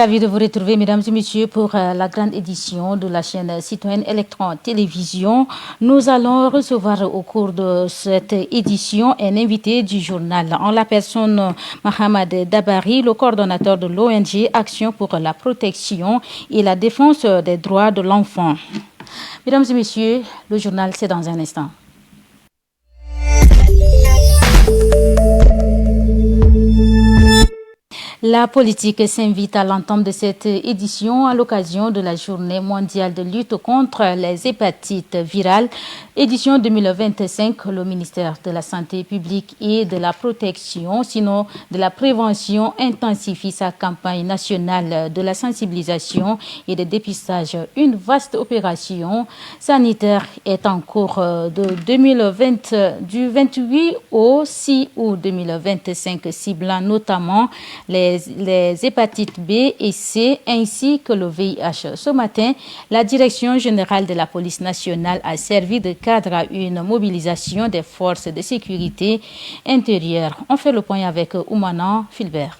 Ravi de vous retrouver, mesdames et messieurs, pour la grande édition de la chaîne citoyenne Electron Télévision. Nous allons recevoir au cours de cette édition un invité du journal, en la personne Mohamed Dabari, le coordonnateur de l'ONG Action pour la protection et la défense des droits de l'enfant. Mesdames et messieurs, le journal, c'est dans un instant. La politique s'invite à l'entame de cette édition à l'occasion de la Journée mondiale de lutte contre les hépatites virales. Édition 2025, le ministère de la Santé publique et de la protection, sinon de la prévention, intensifie sa campagne nationale de la sensibilisation et de dépistage. Une vaste opération sanitaire est en cours du 28 au 6 août 2025, ciblant notamment les hépatites B et C ainsi que le VIH. Ce matin, la Direction générale de la police nationale a servi de cadre à une mobilisation des forces de sécurité intérieure. On fait le point avec Oumana Filbert.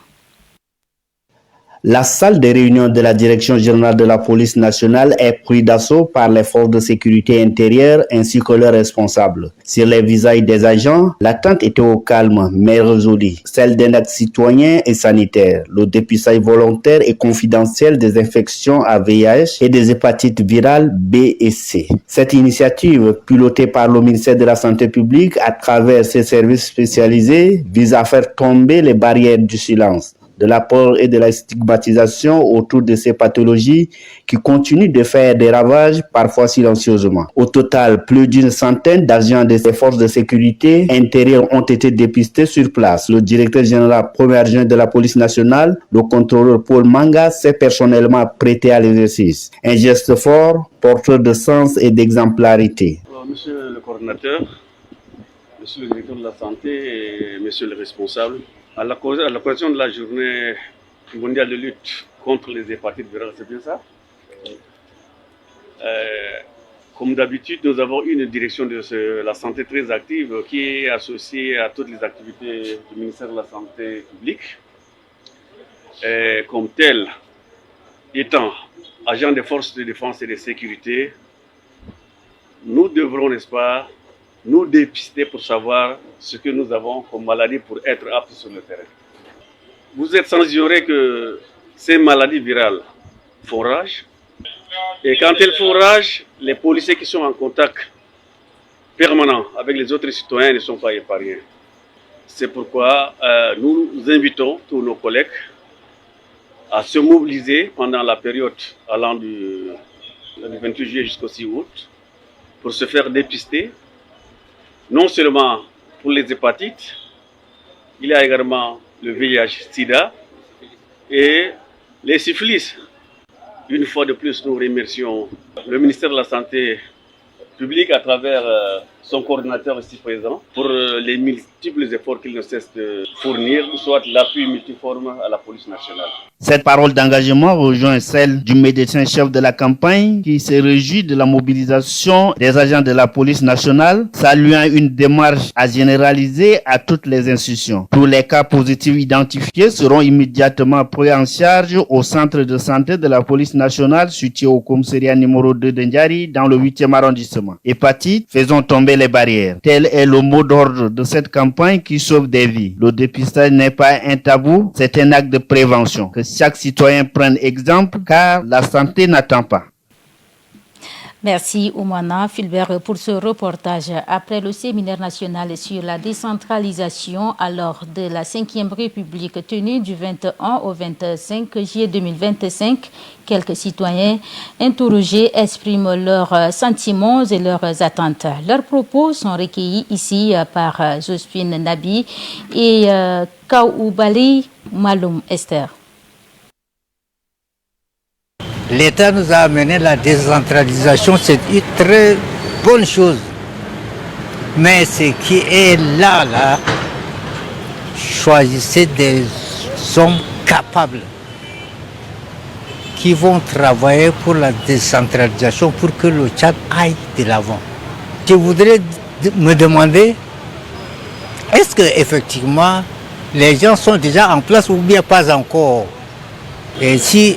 La salle de réunion de la Direction générale de la police nationale est prise d'assaut par les forces de sécurité intérieure ainsi que leurs responsables. Sur les visages des agents, l'attente était au calme mais résolue, celle d'un acte citoyen et sanitaire, le dépistage volontaire et confidentiel des infections à VIH et des hépatites virales B et C. Cette initiative, pilotée par le ministère de la Santé publique à travers ses services spécialisés, vise à faire tomber les barrières du silence, de la peur et de la stigmatisation autour de ces pathologies qui continuent de faire des ravages, parfois silencieusement. Au total, plus d'une centaine d'agents des forces de sécurité intérieure ont été dépistés sur place. Le directeur général premier adjoint de la police nationale, le contrôleur Paul Manga, s'est personnellement prêté à l'exercice. Un geste fort, porteur de sens et d'exemplarité. Alors, monsieur le coordinateur, monsieur le directeur de la santé et monsieur le responsable, à l'occasion de la journée mondiale de lutte contre les hépatites virales, c'est bien ça? Comme d'habitude, nous avons une direction de la santé très active qui est associée à toutes les activités du ministère de la Santé publique. Et comme tel, étant agent des forces de défense et de sécurité, nous devrons, n'est-ce pas, nous dépister pour savoir ce que nous avons comme maladie pour être aptes sur le terrain. Vous êtes sans ignorer que ces maladies virales font rage. Et quand elles font rage, les policiers qui sont en contact permanent avec les autres citoyens ne sont pas épargnés. C'est pourquoi nous invitons tous nos collègues à se mobiliser pendant la période allant du 28 juillet jusqu'au 6 août pour se faire dépister. Non seulement pour les hépatites, il y a également le VIH-Sida et les syphilis. Une fois de plus, nous remercions le ministère de la Santé publique à travers son coordinateur ici présent pour les multiples efforts qu'il ne cesse de fournir, soit l'appui multiforme à la police nationale. Cette parole d'engagement rejoint celle du médecin-chef de la campagne qui se réjouit de la mobilisation des agents de la police nationale, saluant une démarche à généraliser à toutes les institutions. Tous les cas positifs identifiés seront immédiatement pris en charge au centre de santé de la police nationale situé au commissariat numéro 2 de Ndiari dans le 8e arrondissement. Hépatite, faisons tomber les barrières. Tel est le mot d'ordre de cette campagne qui sauve des vies. Le dépistage n'est pas un tabou, c'est un acte de prévention. Que chaque citoyen prenne exemple car la santé n'attend pas. Merci Oumana Filbert pour ce reportage. Après le séminaire national sur la décentralisation à l'heure de la 5e République tenue du 21 au 25 juillet 2025, quelques citoyens interrogés expriment leurs sentiments et leurs attentes. Leurs propos sont recueillis ici par Josephine Nabi et Kaoubali Maloum Esther. L'État nous a amené la décentralisation, c'est une très bonne chose. Mais ce qui est là, choisissez des hommes capables qui vont travailler pour la décentralisation pour que le Tchad aille de l'avant. Je voudrais me demander, est-ce que effectivement les gens sont déjà en place ou bien pas encore? Et si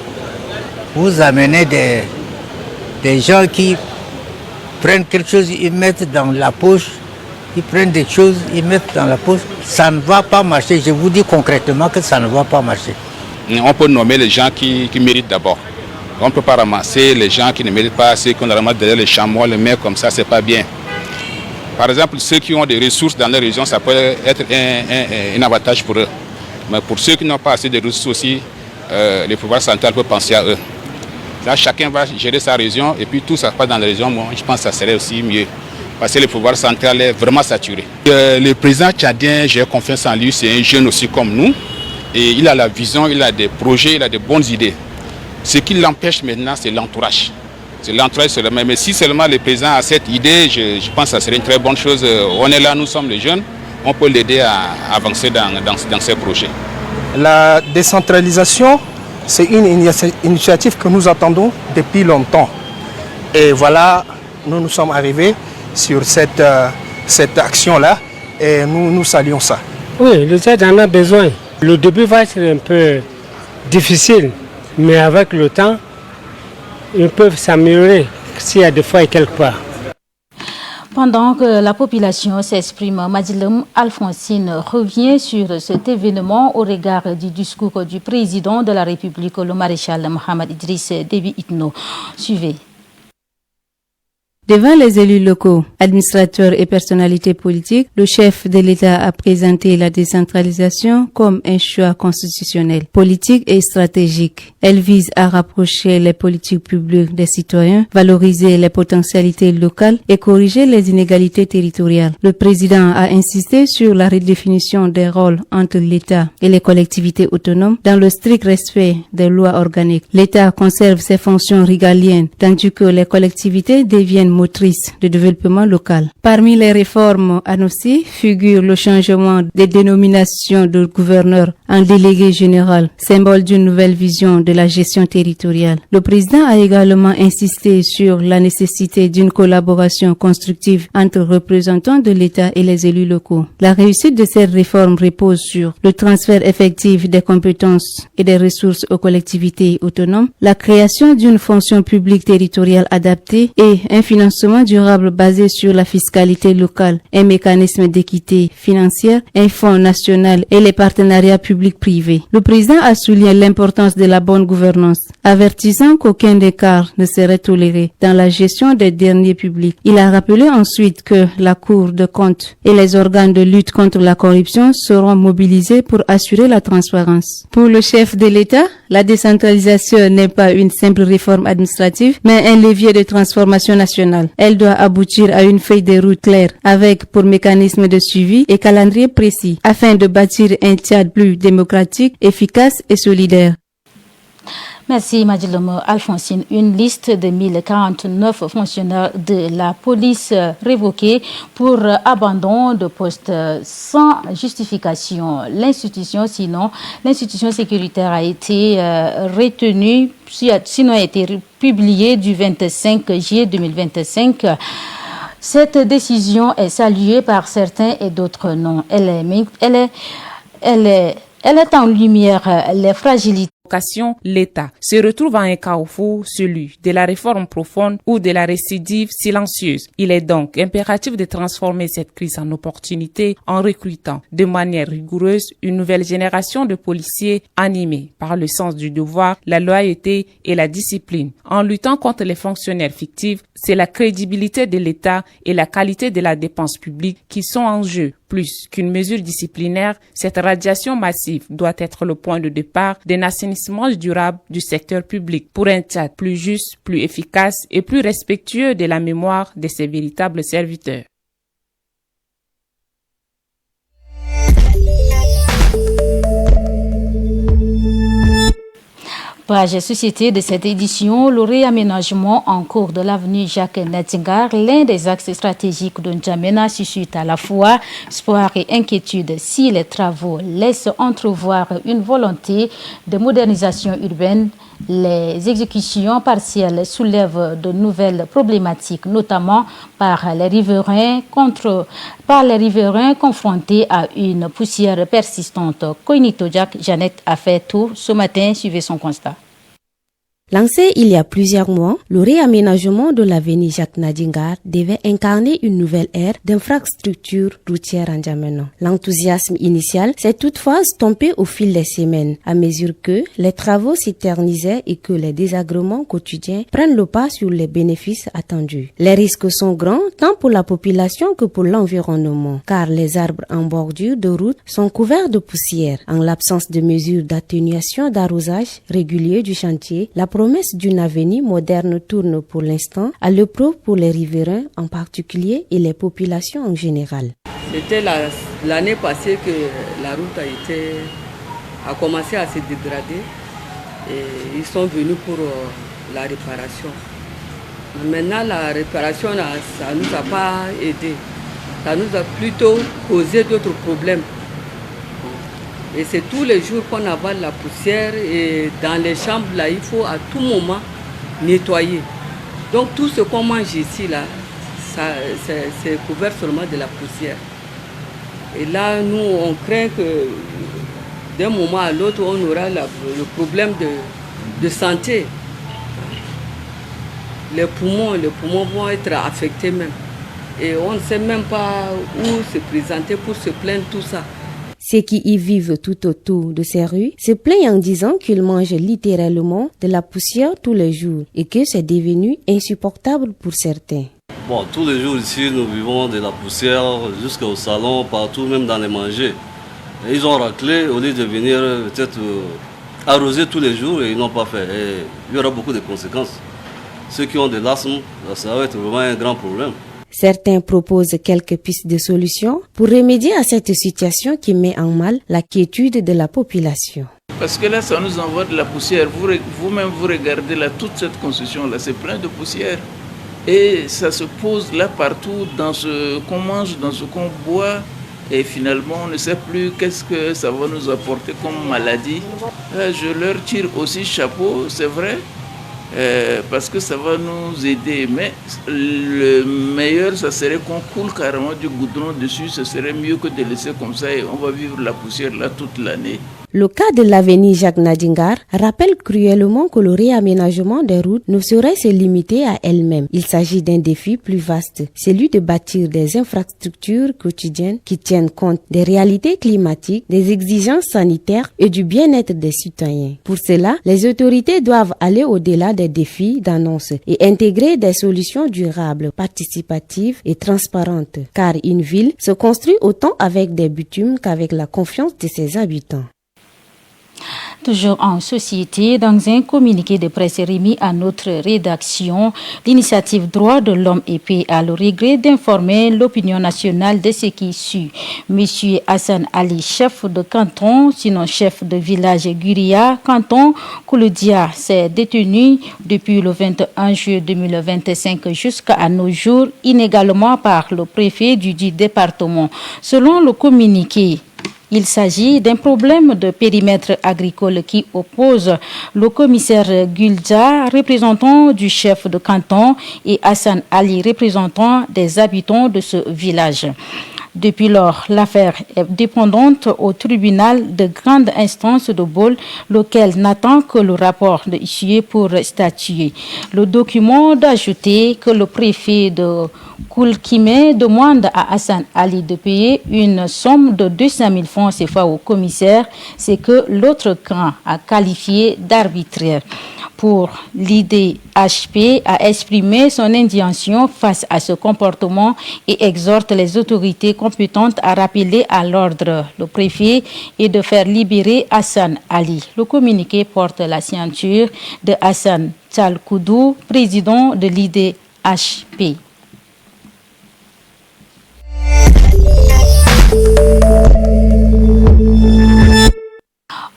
vous amenez des gens qui prennent quelque chose, ils mettent dans la poche, ils prennent des choses, ils mettent dans la poche, ça ne va pas marcher. Je vous dis concrètement que ça ne va pas marcher. On peut nommer les gens qui méritent d'abord. On ne peut pas ramasser les gens qui ne méritent pas, ceux qu'on ramasse derrière les chamois, les met comme ça, c'est pas bien. Par exemple, ceux qui ont des ressources dans leur région, ça peut être un avantage pour eux. Mais pour ceux qui n'ont pas assez de ressources aussi, le pouvoir central peut penser à eux. Là, chacun va gérer sa région et puis tout ça passe dans la région. Moi, je pense que ça serait aussi mieux. Parce que le pouvoir central est vraiment saturé. Le président tchadien, j'ai confiance en lui, c'est un jeune aussi comme nous. Et il a la vision, il a des projets, il a de bonnes idées. Ce qui l'empêche maintenant, c'est l'entourage. C'est l'entourage seulement. Mais si seulement le président a cette idée, je pense que ça serait une très bonne chose. On est là, nous sommes les jeunes, on peut l'aider à avancer dans ces projets. La décentralisation, c'est une initiative que nous attendons depuis longtemps. Et voilà, nous sommes arrivés sur cette action-là et nous saluons ça. Oui, le Tchad en a besoin. Le début va être un peu difficile, mais avec le temps, ils peuvent s'améliorer s'il y a des fois quelque part. Pendant que la population s'exprime, Madilem Alphonsine revient sur cet événement au regard du discours du président de la République, le maréchal Mohamed Idriss Déby Itno. Suivez. Devant les élus locaux, administrateurs et personnalités politiques, le chef de l'État a présenté la décentralisation comme un choix constitutionnel, politique et stratégique. Elle vise à rapprocher les politiques publiques des citoyens, valoriser les potentialités locales et corriger les inégalités territoriales. Le président a insisté sur la redéfinition des rôles entre l'État et les collectivités autonomes dans le strict respect des lois organiques. L'État conserve ses fonctions régaliennes, tandis que les collectivités deviennent motrice de développement local. Parmi les réformes annoncées figure le changement des dénominations de gouverneur en délégué général, symbole d'une nouvelle vision de la gestion territoriale. Le président a également insisté sur la nécessité d'une collaboration constructive entre représentants de l'État et les élus locaux. La réussite de cette réforme repose sur le transfert effectif des compétences et des ressources aux collectivités autonomes, la création d'une fonction publique territoriale adaptée et un financement durable basé sur la fiscalité locale, un mécanisme d'équité financière, un fonds national et les partenariats publics-privés. Le président a souligné l'importance de la bonne gouvernance, avertissant qu'aucun écart ne serait toléré dans la gestion des deniers publics. Il a rappelé ensuite que la Cour de comptes et les organes de lutte contre la corruption seront mobilisés pour assurer la transparence. Pour le chef de l'État, la décentralisation n'est pas une simple réforme administrative, mais un levier de transformation nationale. Elle doit aboutir à une feuille de route claire avec pour mécanisme de suivi et calendrier précis afin de bâtir un Tchad plus démocratique, efficace et solidaire. Merci Madjilom Alphonsine. Une liste de 1049 fonctionnaires de la police révoqués pour abandon de poste sans justification. L'institution sécuritaire a été retenue, sinon a été publiée du 25 juillet 2025. Cette décision est saluée par certains et d'autres non. Elle est en lumière les fragilités. L'État se retrouve à un carrefour, celui de la réforme profonde ou de la récidive silencieuse. Il est donc impératif de transformer cette crise en opportunité en recrutant de manière rigoureuse une nouvelle génération de policiers animés par le sens du devoir, la loyauté et la discipline. En luttant contre les fonctionnaires fictifs, c'est la crédibilité de l'État et la qualité de la dépense publique qui sont en jeu. Plus qu'une mesure disciplinaire, cette radiation massive doit être le point de départ d'un assainissement durable du secteur public pour un Tchad plus juste, plus efficace et plus respectueux de la mémoire de ses véritables serviteurs. Page société de cette édition, le réaménagement en cours de l'avenue Jacques Netzinger, l'un des axes stratégiques de N'Djamena, suscite à la fois espoir et inquiétude si les travaux laissent entrevoir une volonté de modernisation urbaine Les exécutions partielles soulèvent de nouvelles problématiques, notamment par les riverains confrontés à une poussière persistante. Koinito Jack, Jeannette a fait tout ce matin, suivez son constat. Lancé il y a plusieurs mois, le réaménagement de l'avenue Jacques Nadingar devait incarner une nouvelle ère d'infrastructures routières en N'Djamena. L'enthousiasme initial s'est toutefois estompé au fil des semaines, à mesure que les travaux s'éternisaient et que les désagréments quotidiens prennent le pas sur les bénéfices attendus. Les risques sont grands tant pour la population que pour l'environnement, car les arbres en bordure de route sont couverts de poussière. En l'absence de mesures d'atténuation d'arrosage régulier du chantier, la promesse d'une avenue moderne tourne pour l'instant à l'opprobre pour les riverains en particulier et les populations en général. C'était l'année passée que la route a commencé à se dégrader et ils sont venus pour la réparation. Maintenant, la réparation, ça ne nous a pas aidé. Ça nous a plutôt causé d'autres problèmes. Et c'est tous les jours qu'on avale la poussière et dans les chambres, là, il faut à tout moment nettoyer. Donc tout ce qu'on mange ici, là, c'est couvert seulement de la poussière. Et là, nous, on craint que d'un moment à l'autre, on aura le problème de santé. Les poumons vont être affectés même. Et on ne sait même pas où se présenter pour se plaindre tout ça. Ceux qui y vivent tout autour de ces rues se plaignent en disant qu'ils mangent littéralement de la poussière tous les jours et que c'est devenu insupportable pour certains. Bon, tous les jours ici, nous vivons de la poussière jusqu'au salon, partout, même dans les manger. Et ils ont raclé au lieu de venir peut-être arroser tous les jours et ils n'ont pas fait. Et il y aura beaucoup de conséquences. Ceux qui ont de l'asthme, ça va être vraiment un grand problème. Certains proposent quelques pistes de solutions pour remédier à cette situation qui met en mal la quiétude de la population. Parce que là, ça nous envoie de la poussière. Vous-même, vous regardez là, toute cette construction-là, c'est plein de poussière. Et ça se pose là partout, dans ce qu'on mange, dans ce qu'on boit. Et finalement, on ne sait plus qu'est-ce que ça va nous apporter comme maladie. Là, je leur tire aussi chapeau, c'est vrai. Parce que ça va nous aider, mais le meilleur, ça serait qu'on coule carrément du goudron dessus, ce serait mieux que de laisser comme ça et on va vivre la poussière là toute l'année. Le cas de l'avenue Jacques Nadingar rappelle cruellement que le réaménagement des routes ne saurait se limiter à elle-même. Il s'agit d'un défi plus vaste, celui de bâtir des infrastructures quotidiennes qui tiennent compte des réalités climatiques, des exigences sanitaires et du bien-être des citoyens. Pour cela, les autorités doivent aller au-delà des défis d'annonce et intégrer des solutions durables, participatives et transparentes, car une ville se construit autant avec des bitumes qu'avec la confiance de ses habitants. Toujours en société, dans un communiqué de presse remis à notre rédaction, l'initiative Droits de l'homme et paix a le regret d'informer l'opinion nationale de ce qui suit. Monsieur Hassan Ali, chef de canton, sinon chef de village Guria, canton Kouloudia, s'est détenu depuis le 21 juillet 2025 jusqu'à nos jours, inégalement par le préfet du dit département. Selon le communiqué, il s'agit d'un problème de périmètre agricole qui oppose le commissaire Gulza, représentant du chef de canton, et Hassan Ali, représentant des habitants de ce village. Depuis lors, l'affaire est dépendante au tribunal de grande instance de Bol, lequel n'attend que le rapport de issuer pour statuer. Le document d'ajouter que le préfet de Koulkime demande à Hassan Ali de payer une somme de 200 000 francs CFA au commissaire, c'est que l'autre camp a qualifié d'arbitraire. Pour l'IDHP a exprimé son indignation face à ce comportement et exhorte les autorités compétentes à rappeler à l'ordre le préfet et de faire libérer Hassan Ali. Le communiqué porte la signature de Hassan Tchalkoudou, président de l'IDHP.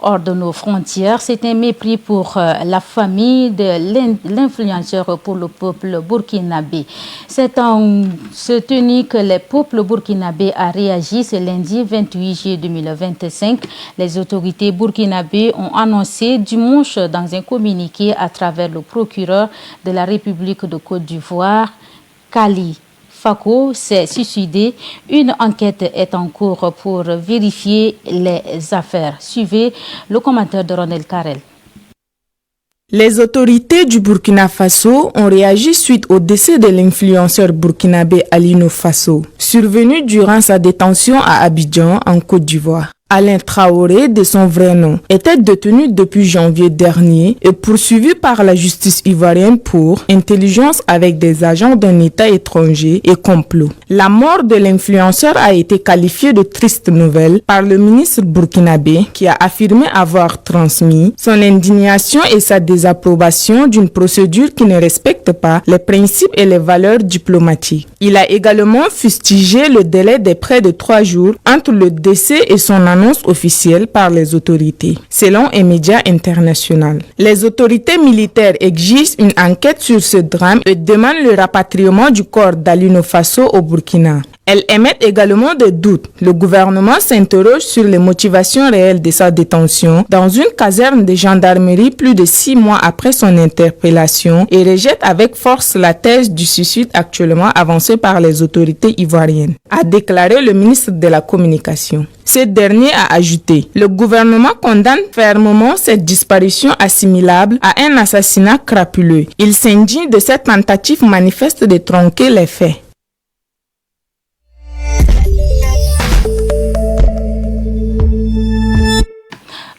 hors de nos frontières. C'est un mépris pour la famille de l'influenceur pour le peuple burkinabé. C'est en ce tenue que le peuple burkinabé a réagi ce lundi 28 juillet 2025. Les autorités burkinabées ont annoncé dimanche dans un communiqué à travers le procureur de la République de Côte d'Ivoire, Kali Fako s'est suicidé. Une enquête est en cours pour vérifier les affaires. Suivez le commentaire de Ronel Karel. Les autorités du Burkina Faso ont réagi suite au décès de l'influenceur burkinabé Alino Faso, survenu durant sa détention à Abidjan, en Côte d'Ivoire. Alain Traoré, de son vrai nom, était détenu depuis janvier dernier et poursuivi par la justice ivoirienne pour intelligence avec des agents d'un État étranger et complot. La mort de l'influenceur a été qualifiée de triste nouvelle par le ministre burkinabé qui a affirmé avoir transmis son indignation et sa désapprobation d'une procédure qui ne respecte pas les principes et les valeurs diplomatiques. Il a également fustigé le délai de près de 3 jours entre le décès et son annonce officielle par les autorités, selon un média international. Les autorités militaires exigent une enquête sur ce drame et demandent le rapatriement du corps d'Alino Faso au Burkina. Elles émettent également des doutes. Le gouvernement s'interroge sur les motivations réelles de sa détention dans une caserne de gendarmerie plus de 6 mois après son interpellation et rejette avec force la thèse du suicide actuellement avancée par les autorités ivoiriennes, a déclaré le ministre de la Communication. Ce dernier a ajouté: le gouvernement condamne fermement cette disparition assimilable à un assassinat crapuleux. Il s'indigne de cette tentative manifeste de tronquer les faits.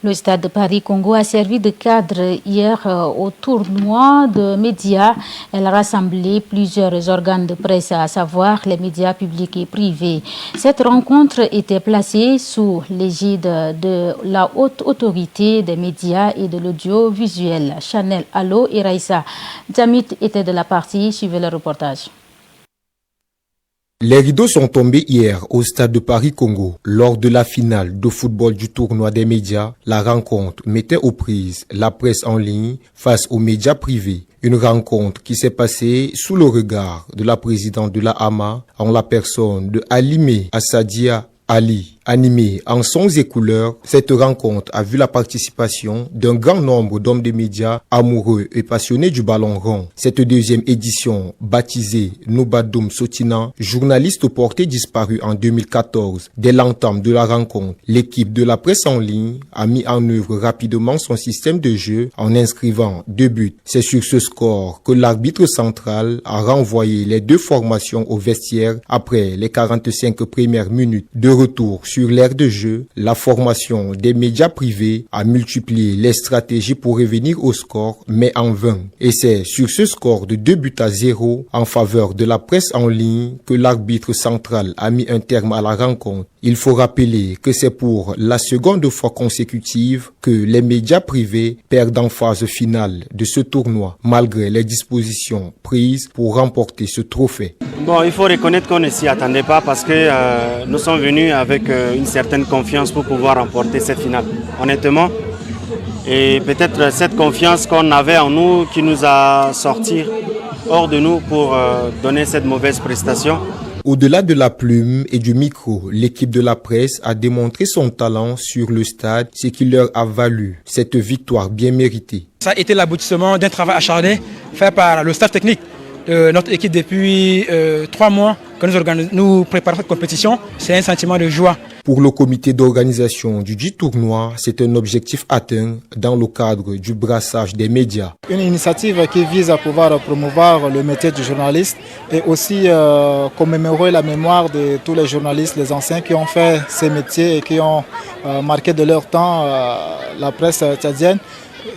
Le stade de Paris-Congo a servi de cadre hier au tournoi de médias. Elle a rassemblé plusieurs organes de presse, à savoir les médias publics et privés. Cette rencontre était placée sous l'égide de la haute autorité des médias et de l'audiovisuel. Chanel Allo et Raïssa Djamit étaient de la partie. Suivez le reportage. Les rideaux sont tombés hier au stade de Paris-Congo. Lors de la finale de football du tournoi des médias, la rencontre mettait aux prises la presse en ligne face aux médias privés. Une rencontre qui s'est passée sous le regard de la présidente de la AMA en la personne de Alimé Assadia Ali. Animée en sons et couleurs, cette rencontre a vu la participation d'un grand nombre d'hommes de médias amoureux et passionnés du ballon rond. Cette deuxième édition, baptisée Nobadoum Sotina, journaliste porté disparu en 2014, dès l'entame de la rencontre, l'équipe de la presse en ligne a mis en œuvre rapidement son système de jeu en inscrivant 2 buts. C'est sur ce score que l'arbitre central a renvoyé les 2 formations au vestiaire après les 45 premières minutes. De retour sur l'aire de jeu, la formation des médias privés a multiplié les stratégies pour revenir au score, mais en vain. Et c'est sur ce score de 2-0 en faveur de la presse en ligne que l'arbitre central a mis un terme à la rencontre. Il faut rappeler que c'est pour la seconde fois consécutive que les médias privés perdent en phase finale de ce tournoi, malgré les dispositions prises pour remporter ce trophée. Bon, il faut reconnaître qu'on ne s'y attendait pas parce que nous sommes venus avec une certaine confiance pour pouvoir remporter cette finale. Honnêtement, et peut-être cette confiance qu'on avait en nous qui nous a sortis hors de nous pour donner cette mauvaise prestation. Au-delà de la plume et du micro, l'équipe de la presse a démontré son talent sur le stade, ce qui leur a valu cette victoire bien méritée. Ça a été l'aboutissement d'un travail acharné fait par le staff technique de notre équipe depuis 3 mois que nous préparons cette compétition. C'est un sentiment de joie. Pour le comité d'organisation du dit tournoi, c'est un objectif atteint dans le cadre du brassage des médias. Une initiative qui vise à pouvoir promouvoir le métier du journaliste et aussi commémorer la mémoire de tous les journalistes, les anciens qui ont fait ces métiers et qui ont marqué de leur temps la presse tchadienne.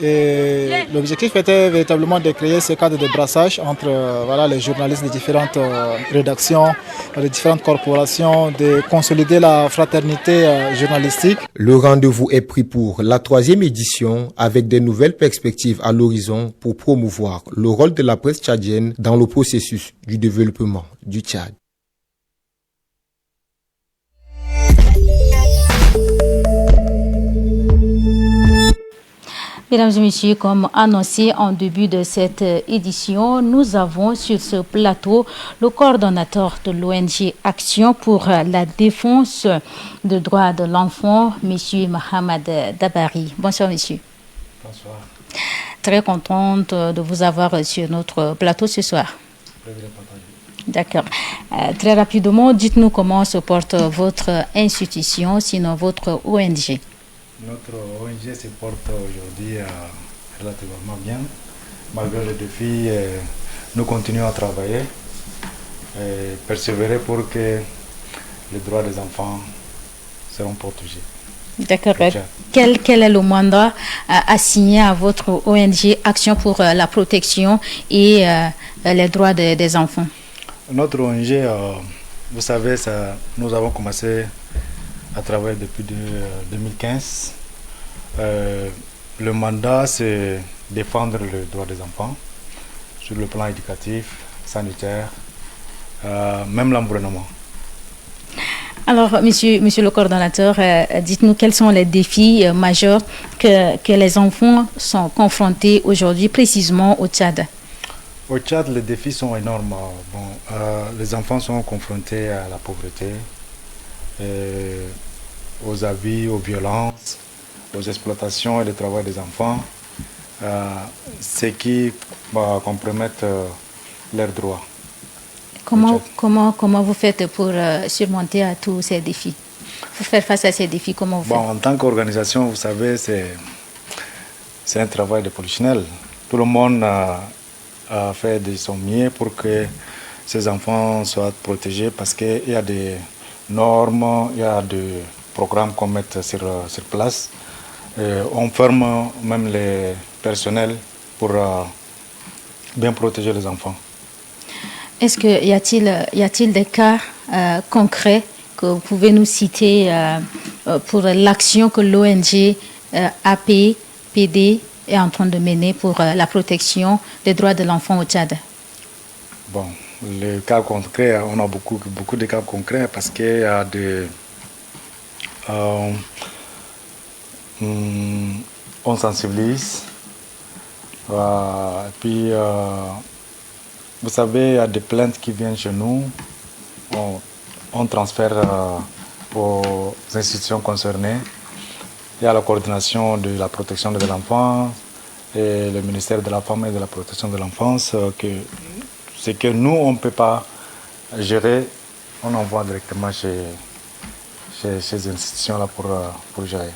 Et l'objectif était véritablement de créer ce cadre de brassage entre les journalistes des différentes rédactions, des différentes corporations, de consolider la fraternité journalistique. Le rendez-vous est pris pour la 3e édition avec des nouvelles perspectives à l'horizon pour promouvoir le rôle de la presse tchadienne dans le processus du développement du Tchad. Mesdames et messieurs, comme annoncé en début de cette édition, nous avons sur ce plateau le coordonnateur de l'ONG Action pour la défense des droits de l'enfant, M. Mohamed Dabari. Bonsoir, monsieur. Bonsoir. Très contente de vous avoir sur notre plateau ce soir. D'accord. Très rapidement, dites-nous comment se porte votre institution, sinon votre ONG. Notre ONG se porte aujourd'hui relativement bien. Malgré les défis, nous continuons à travailler et persévérer pour que les droits des enfants seront protégés. D'accord. Quel est le mandat assigné à votre ONG Action pour la protection et les droits des enfants? Notre ONG, vous savez, nous avons commencé à travailler depuis 2015. Le mandat, c'est défendre les droits des enfants sur le plan éducatif, sanitaire, même l'environnement. Alors, monsieur le coordonnateur, dites-nous quels sont les défis majeurs que les enfants sont confrontés aujourd'hui, précisément au Tchad. Au Tchad, les défis sont énormes. Les enfants sont confrontés à la pauvreté, aux abus, aux violences, aux exploitations et le travail des enfants, ce qui compromettent leurs droits. Comment vous faites pour surmonter à tous ces défis, pour faire face à ces défis, comment vous faites? En tant qu'organisation, vous savez, c'est un travail de professionnel. Tout le monde a fait de son mieux pour que ces enfants soient protégés parce qu'il y a des normes, il y a des programmes qu'on met sur place. Et on forme même les personnels pour bien protéger les enfants. Est-ce qu'il y a-t-il des cas concrets que vous pouvez nous citer pour l'action que l'ONG APPD est en train de mener pour la protection des droits de l'enfant au Tchad? Les cas concrets, on a beaucoup de cas concrets parce qu'il y a on sensibilise. Puis, vous savez, il y a des plaintes qui viennent chez nous. On transfère aux institutions concernées. Il y a la coordination de la protection de l'enfant et le ministère de la Femme et de la protection de l'enfance. Ce que nous, on ne peut pas gérer, on envoie directement chez ces institutions-là pour gérer.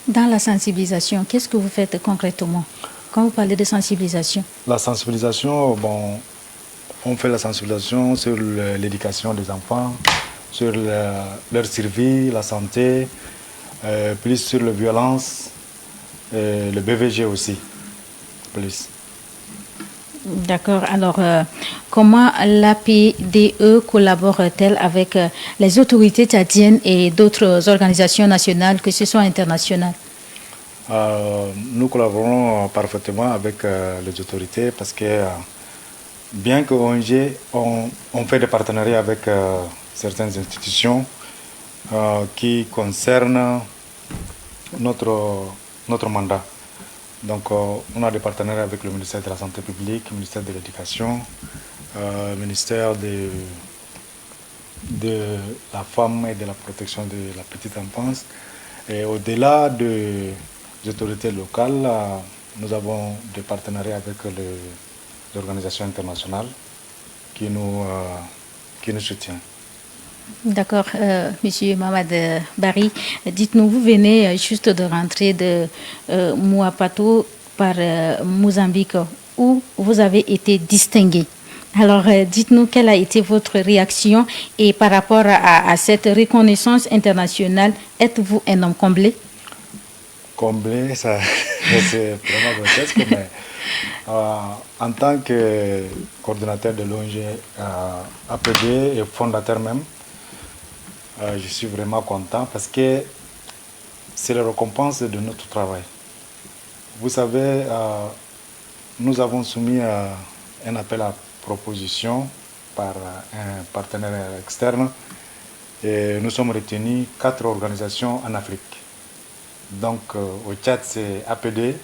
Dans la sensibilisation, qu'est-ce que vous faites concrètement quand vous parlez de sensibilisation? La sensibilisation, on fait la sensibilisation sur l'éducation des enfants, sur leur survie, la santé, plus sur la violence, le BVG aussi, plus. D'accord. Alors, comment l'APDE collabore-t-elle avec les autorités tchadiennes et d'autres organisations nationales, que ce soit internationales? Nous collaborons parfaitement avec les autorités parce que bien que ONG, on fait des partenariats avec certaines institutions qui concernent notre mandat. Donc, on a des partenaires avec le ministère de la Santé publique, le ministère de l'Éducation, le ministère de la Femme et de la Protection de la Petite Enfance. Et au-delà des autorités locales, nous avons des partenariats avec les organisations internationales qui nous soutiennent. D'accord, Monsieur Mohamed Bari, dites-nous, vous venez juste de rentrer de Mouapato par Mozambique, où vous avez été distingué. Alors, dites-nous quelle a été votre réaction et par rapport à cette reconnaissance internationale, êtes-vous un homme comblé? Comblé, c'est vraiment grotesque, mais en tant que coordinateur de l'ONG APD et fondateur même, je suis vraiment content parce que c'est la récompense de notre travail. Vous savez, nous avons soumis un appel à proposition par un partenaire externe et nous sommes retenus 4 organisations en Afrique. Donc au Tchad, c'est APD,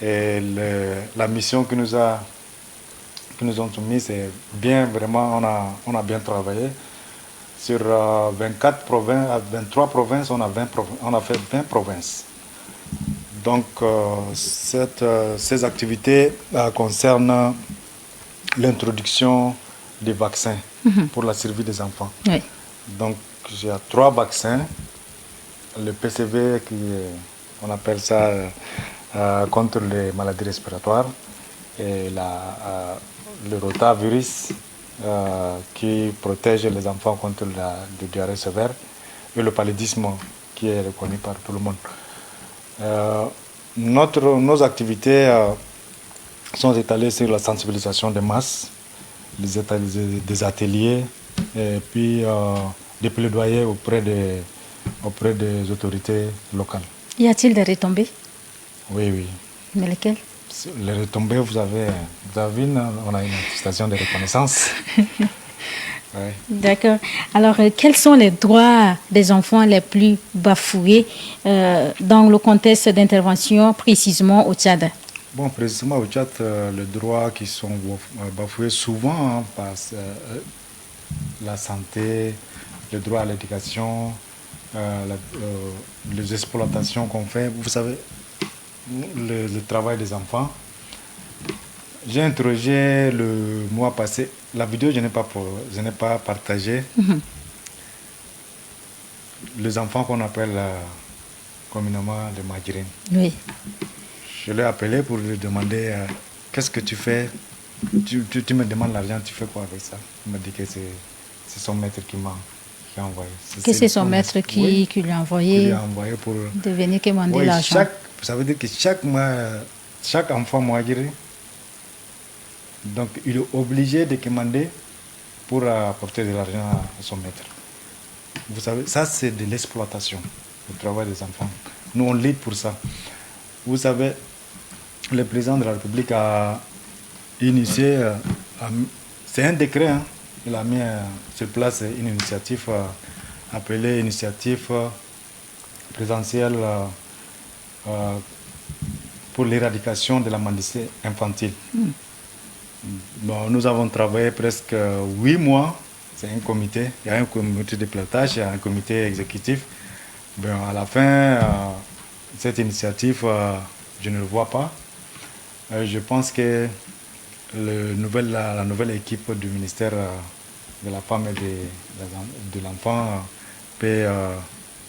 Et la mission que nous ont soumise, c'est bien, vraiment, on a bien travaillé. Sur 24 provinces, 23 provinces, on a fait 20 provinces. Donc, ces activités concernent l'introduction des vaccins pour la survie des enfants. Oui. Donc, il y a 3 vaccins. Le PCV, on appelle ça contre les maladies respiratoires, et le rotavirus, qui protège les enfants contre la diarrhée sévère, et le paludisme, qui est reconnu par tout le monde. Nos activités sont étalées sur la sensibilisation des masses, des ateliers, et puis des plaidoyers auprès des autorités locales. Y a-t-il des retombées? Oui. Mais lesquelles? Les retombées, vous avez vu, on a une station de reconnaissance. Ouais. D'accord. Alors, quels sont les droits des enfants les plus bafoués dans le contexte d'intervention précisément au Tchad? Bon, précisément au Tchad, les droits qui sont bafoués souvent par la santé, le droit à l'éducation, les exploitations qu'on fait. Vous savez, le travail des enfants. J'ai interrogé le mois passé. La vidéo, je n'ai pas partagé. Les enfants qu'on appelle communément les Madjirines. Oui. Je l'ai appelé pour lui demander qu'est-ce que tu fais. Tu me demandes l'argent, tu fais quoi avec ça? Il m'a dit que c'est son maître qui m'a envoyé. C'est son maître qui lui a envoyé, pour de venir commander l'argent. Ça veut dire que chaque enfant Madjirine, donc il est obligé de commander pour apporter de l'argent à son maître. Vous savez, ça c'est de l'exploitation, le travail des enfants. Nous on lutte pour ça. Vous savez, le président de la République a initié, c'est un décret, il a mis sur place une initiative appelée initiative présidentielle pour l'éradication de la mendicité infantile. Bon, nous avons travaillé presque 8 mois. C'est un comité. Il y a un comité de pilotage, il y a un comité exécutif. Bon, à la fin, cette initiative, je ne le vois pas. Je pense que la nouvelle équipe du ministère de la femme et de l'enfant peut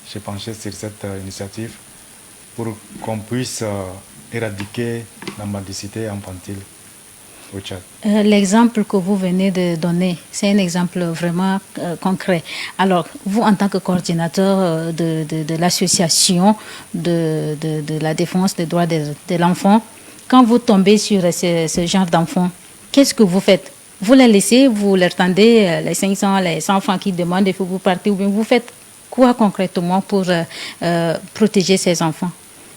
se pencher sur cette initiative pour qu'on puisse éradiquer la mendicité infantile au Tchad. L'exemple que vous venez de donner, c'est un exemple vraiment concret. Alors, vous, en tant que coordinateur de l'association de la défense des droits de l'enfant, quand vous tombez sur ce genre d'enfants, qu'est-ce que vous faites? Vous les laissez, vous leur tendez les 500, les 100 francs qui demandent, il faut que vous partez, ou bien vous faites quoi concrètement pour protéger ces enfants?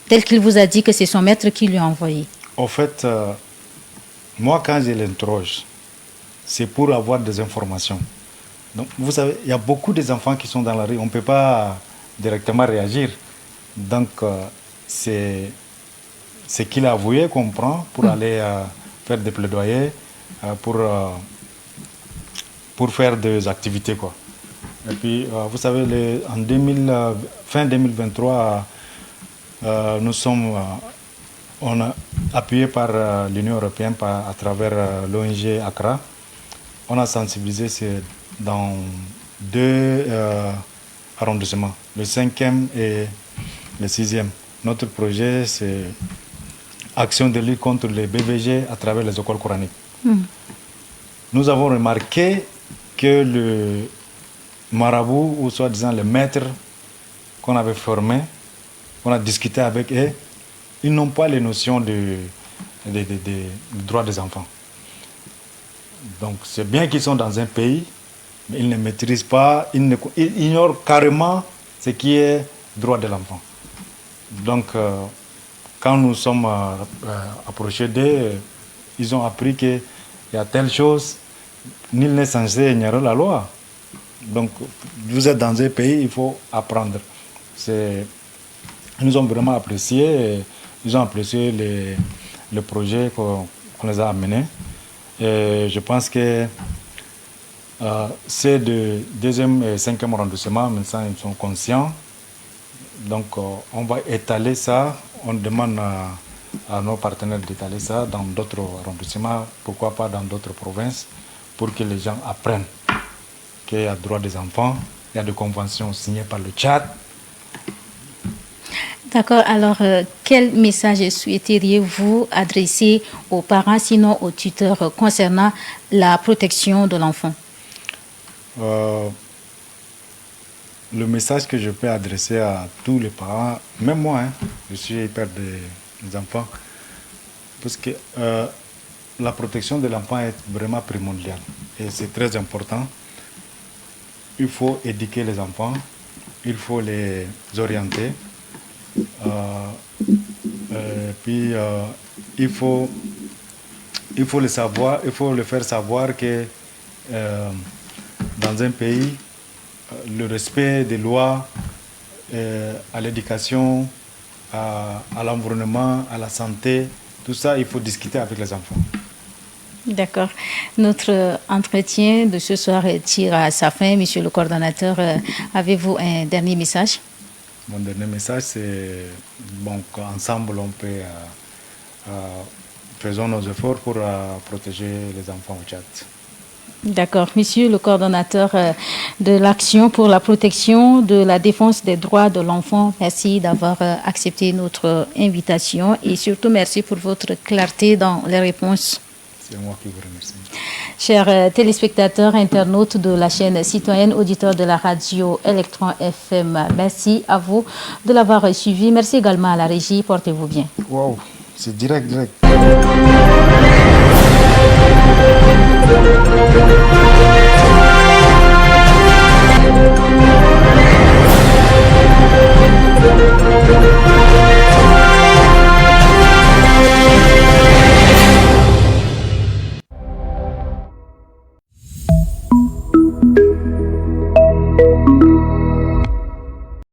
Tel qu'il vous a dit que c'est son maître qui lui a envoyé. En fait, moi, quand je l'interroge, c'est pour avoir des informations. Donc, vous savez, il y a beaucoup d'enfants qui sont dans la rue. On ne peut pas directement réagir. Donc, c'est ce qu'il a avoué qu'on prend pour aller faire des plaidoyers, pour faire des activités, quoi. Et puis, vous savez, fin 2023, on a appuyé par l'Union européenne à travers l'ONG Accra. On a sensibilisé dans 2 arrondissements, le 5e et le 6e. Notre projet, c'est action de lutte contre les BVG à travers les écoles coraniques. Nous avons remarqué que le marabout, ou soi-disant le maître qu'on avait formé, on a discuté avec eux, ils n'ont pas les notions de droits des enfants. Donc c'est bien qu'ils sont dans un pays, mais ils ne maîtrisent pas, ils ignorent carrément ce qui est droit de l'enfant. Donc quand nous sommes approchés d'eux, ils ont appris qu'il y a telle chose, nul n'est censé ignorer la loi. Donc vous êtes dans un pays, il faut apprendre. Ils nous ont vraiment apprécié. Ils ont apprécié le projet qu'on les a amenés. Et je pense que c'est de 2e et 5e arrondissement, maintenant ils sont conscients. Donc on va étaler ça, on demande à nos partenaires d'étaler ça dans d'autres arrondissements, pourquoi pas dans d'autres provinces, pour que les gens apprennent qu'il y a droit des enfants, il y a des conventions signées par le Tchad. D'accord, alors quel message souhaiteriez-vous adresser aux parents, sinon aux tuteurs, concernant la protection de l'enfant? Le message que je peux adresser à tous les parents, même moi, je suis père des enfants, parce que la protection de l'enfant est vraiment primordiale et c'est très important. Il faut éduquer les enfants, il faut les orienter, puis il faut le savoir, il faut le faire savoir que dans un pays, le respect des lois à l'éducation, à l'environnement, à la santé, tout ça, il faut discuter avec les enfants. D'accord. Notre entretien de ce soir tire à sa fin. Monsieur le coordonnateur, avez-vous un dernier message? Mon dernier message, c'est qu'ensemble, on peut faisons nos efforts pour protéger les enfants au Tchad. D'accord. Monsieur le coordonnateur de l'Action pour la protection de la défense des droits de l'enfant, merci d'avoir accepté notre invitation et surtout merci pour votre clarté dans les réponses. C'est moi qui vous remercie. Chers téléspectateurs, internautes de la chaîne citoyenne, auditeurs de la radio Electron FM, merci à vous de l'avoir suivi. Merci également à la régie. Portez-vous bien. Wow, c'est direct.